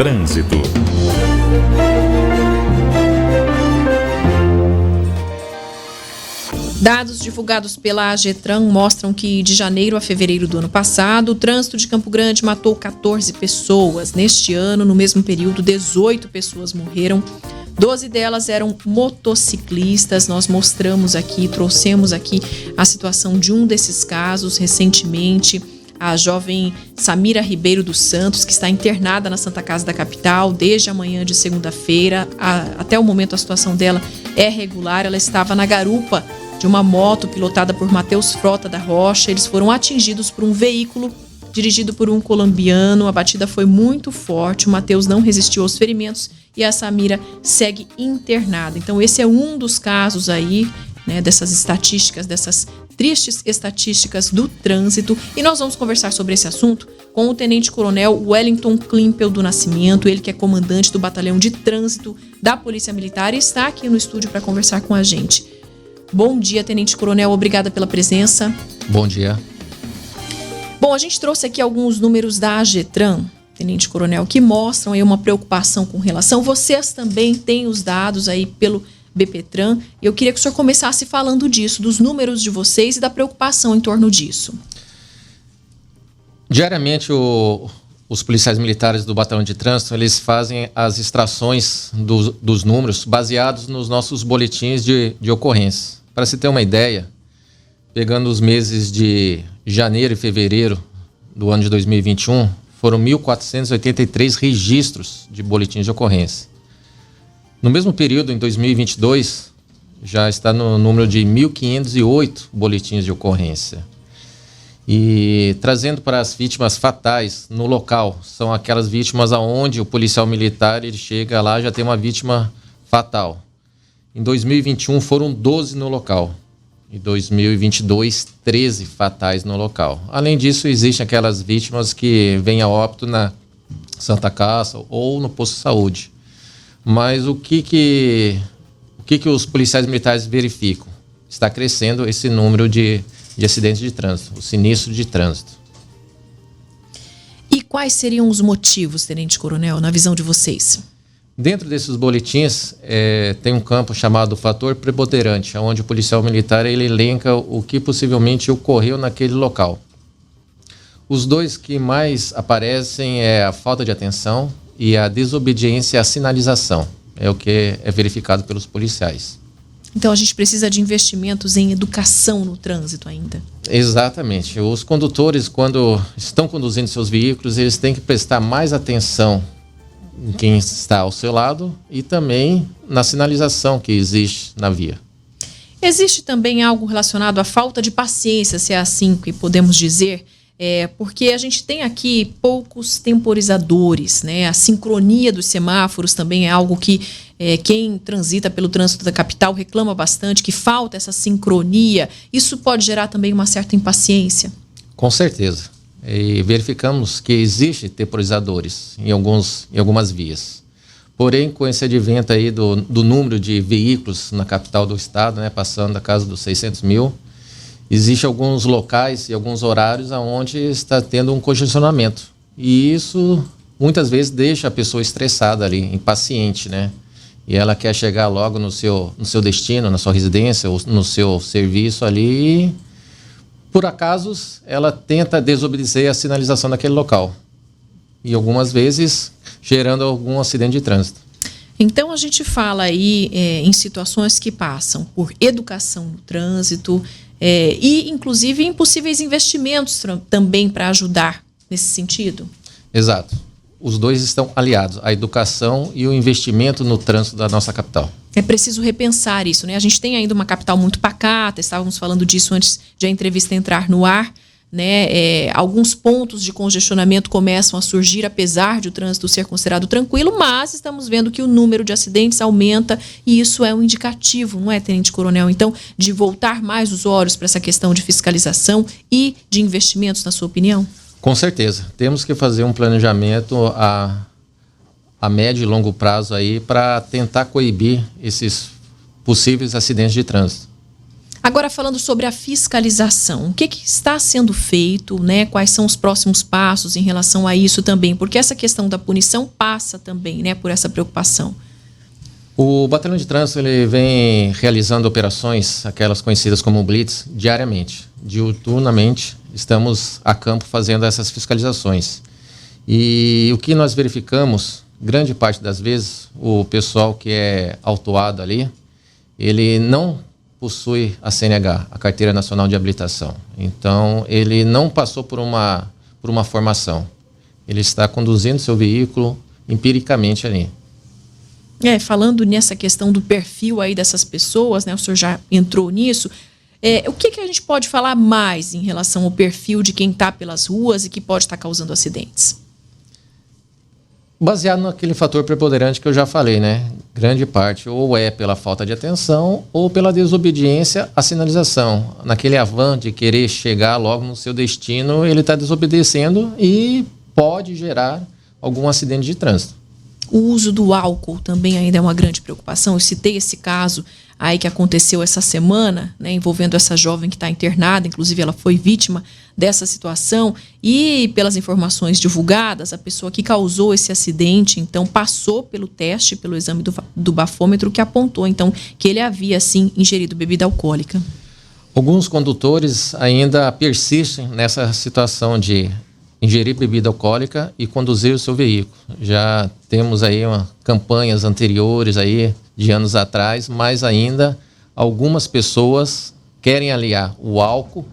Trânsito. Dados divulgados pela AGETRAN mostram que de janeiro a fevereiro do ano passado, o trânsito de Campo Grande matou 14 pessoas. Neste ano, no mesmo período, 18 pessoas morreram. 12 delas eram motociclistas. Nós mostramos aqui, trouxemos aqui a situação de um desses casos recentemente. A jovem Samira Ribeiro dos Santos, que está internada na Santa Casa da Capital desde a manhã de segunda-feira. Até o momento a situação dela é regular. Ela estava na garupa de uma moto pilotada por Matheus Frota da Rocha. Eles foram atingidos por um veículo dirigido por um colombiano. A batida foi muito forte. O Matheus não resistiu aos ferimentos e a Samira segue internada. Então esse é um dos casos aí, né, dessas estatísticas, dessas tristes estatísticas do trânsito. E nós vamos conversar sobre esse assunto com o Tenente Coronel Wellington Klimpel do Nascimento, ele que é comandante do Batalhão de Trânsito da Polícia Militar e está aqui no estúdio para conversar com a gente. Bom dia, Tenente Coronel, obrigada pela presença. Bom dia. Bom, a gente trouxe aqui alguns números da AGETRAN, Tenente Coronel, que mostram aí uma preocupação com relação. Vocês também têm os dados aí pelo BPTran. Eu queria que o senhor começasse falando disso, dos números de vocês e da preocupação em torno disso. Diariamente, os policiais militares do Batalhão de Trânsito, eles fazem as extrações dos números baseados nos nossos boletins de ocorrência. Para se ter uma ideia, pegando os meses de janeiro e fevereiro do ano de 2021, foram 1.483 registros de boletins de ocorrência. No mesmo período, em 2022, já está no número de 1.508 boletins de ocorrência. E trazendo para as vítimas fatais no local, são aquelas vítimas aonde o policial militar ele chega lá já tem uma vítima fatal. Em 2021 foram 12 no local. Em 2022, 13 fatais no local. Além disso, existem aquelas vítimas que vêm a óbito na Santa Casa ou no posto de saúde. Mas o que os policiais militares verificam? Está crescendo esse número de acidentes de trânsito, o sinistro de trânsito. E quais seriam os motivos, Tenente Coronel, na visão de vocês? Dentro desses boletins, tem um campo chamado fator preponderante, onde o policial militar ele elenca o que possivelmente ocorreu naquele local. Os dois que mais aparecem é a falta de atenção e a desobediência à sinalização. É o que é verificado pelos policiais. Então a gente precisa de investimentos em educação no trânsito ainda. Exatamente. Os condutores, quando estão conduzindo seus veículos, eles têm que prestar mais atenção em quem está ao seu lado e também na sinalização que existe na via. Existe também algo relacionado à falta de paciência, se é assim que podemos dizer, porque a gente tem aqui poucos temporizadores, né? A sincronia dos semáforos também é algo que quem transita pelo trânsito da capital reclama bastante, que falta essa sincronia. Isso pode gerar também uma certa impaciência? Com certeza. E verificamos que existe temporizadores em algumas vias. Porém, com esse advento aí do número de veículos na capital do estado, né, passando da casa dos 600 mil, existem alguns locais e alguns horários onde está tendo um congestionamento. E isso, muitas vezes, deixa a pessoa estressada ali, impaciente, né? E ela quer chegar logo no seu destino, na sua residência, ou no seu serviço ali e, por acaso, ela tenta desobedecer a sinalização daquele local. E algumas vezes gerando algum acidente de trânsito. Então a gente fala aí em situações que passam por educação no trânsito e inclusive em possíveis investimentos também para ajudar nesse sentido? Exato. Os dois estão aliados, a educação e o investimento no trânsito da nossa capital. É preciso repensar isso, né? A gente tem ainda uma capital muito pacata, estávamos falando disso antes de a entrevista entrar no ar, né? Alguns pontos de congestionamento começam a surgir, apesar de o trânsito ser considerado tranquilo, mas estamos vendo que o número de acidentes aumenta e isso é um indicativo, não é, Tenente Coronel? Então, de voltar mais os olhos para essa questão de fiscalização e de investimentos, na sua opinião? Com certeza. Temos que fazer um planejamento a médio e longo prazo aí para tentar coibir esses possíveis acidentes de trânsito. Agora, falando sobre a fiscalização, o que está sendo feito, né? Quais são os próximos passos em relação a isso também? Porque essa questão da punição passa também, né, por essa preocupação. O Batalhão de Trânsito ele vem realizando operações, aquelas conhecidas como Blitz, diariamente. Diuturnamente, estamos a campo fazendo essas fiscalizações. E o que nós verificamos, grande parte das vezes, o pessoal que é autuado ali, ele não possui a CNH, a Carteira Nacional de Habilitação. Então, ele não passou por uma formação. Ele está conduzindo seu veículo empiricamente ali. Falando nessa questão do perfil aí dessas pessoas, né? O senhor já entrou nisso. O que a gente pode falar mais em relação ao perfil de quem está pelas ruas e que pode estar causando acidentes? Baseado naquele fator preponderante que eu já falei, né? Grande parte ou é pela falta de atenção ou pela desobediência à sinalização. Naquele afã de querer chegar logo no seu destino, ele está desobedecendo e pode gerar algum acidente de trânsito. O uso do álcool também ainda é uma grande preocupação. Eu citei esse caso aí que aconteceu essa semana, né, envolvendo essa jovem que está internada, inclusive ela foi vítima dessa situação e pelas informações divulgadas, a pessoa que causou esse acidente, então, passou pelo teste, pelo exame do bafômetro, que apontou, então, que ele havia, sim, ingerido bebida alcoólica. Alguns condutores ainda persistem nessa situação de ingerir bebida alcoólica e conduzir o seu veículo. Já temos aí campanhas anteriores aí de anos atrás, mas ainda algumas pessoas querem aliar o álcool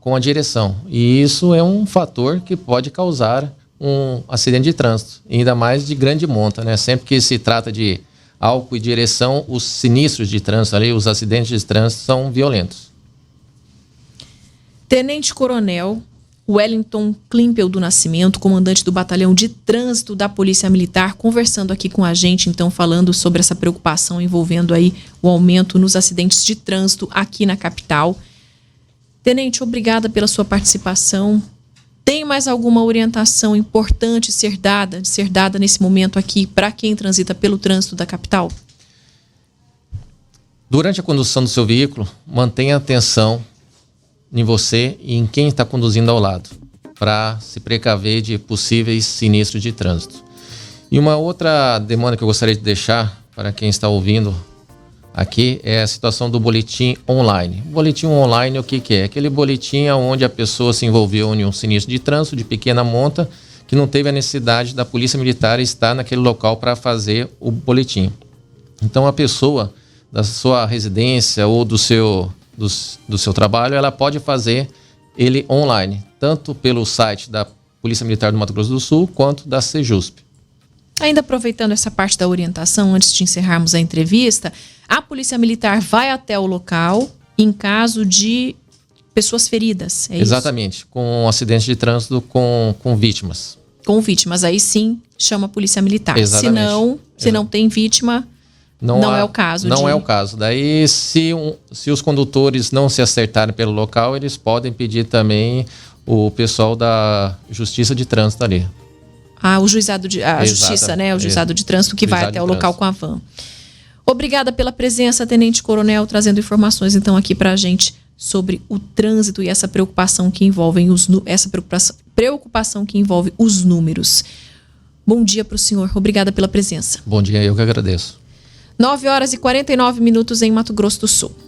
com a direção. E isso é um fator que pode causar um acidente de trânsito, ainda mais de grande monta, né? Sempre que se trata de álcool e direção, os sinistros de trânsito ali, os acidentes de trânsito são violentos. Tenente Coronel Wellington Klimpel do Nascimento, comandante do Batalhão de Trânsito da Polícia Militar, conversando aqui com a gente, então, falando sobre essa preocupação envolvendo aí o aumento nos acidentes de trânsito aqui na capital. Tenente, obrigada pela sua participação. Tem mais alguma orientação importante ser dada nesse momento aqui para quem transita pelo trânsito da capital? Durante a condução do seu veículo, mantenha atenção em você e em quem está conduzindo ao lado, para se precaver de possíveis sinistros de trânsito. E uma outra demanda que eu gostaria de deixar para quem está ouvindo aqui é a situação do boletim online. O boletim online, o que é? Aquele boletim onde a pessoa se envolveu em um sinistro de trânsito de pequena monta, que não teve a necessidade da Polícia Militar estar naquele local para fazer o boletim. Então, a pessoa da sua residência ou do seu trabalho, ela pode fazer ele online, tanto pelo site da Polícia Militar do Mato Grosso do Sul, quanto da Sejusp. Ainda aproveitando essa parte da orientação, antes de encerrarmos a entrevista, a Polícia Militar vai até o local em caso de pessoas feridas, é isso? Exatamente, com acidentes de trânsito com vítimas. Com vítimas, aí sim chama a Polícia Militar. Exatamente. Se não tem vítima, não é o caso. Não é o caso. Daí, se os condutores não se acertarem pelo local, eles podem pedir também o pessoal da Justiça de Trânsito ali. A Justiça, né? O Juizado de Trânsito que vai até o local com a van. Obrigada pela presença, Tenente Coronel, trazendo informações então aqui pra gente sobre o trânsito e essa preocupação que envolve os números. Bom dia para o senhor. Obrigada pela presença. Bom dia, eu que agradeço. 9h49 em Mato Grosso do Sul.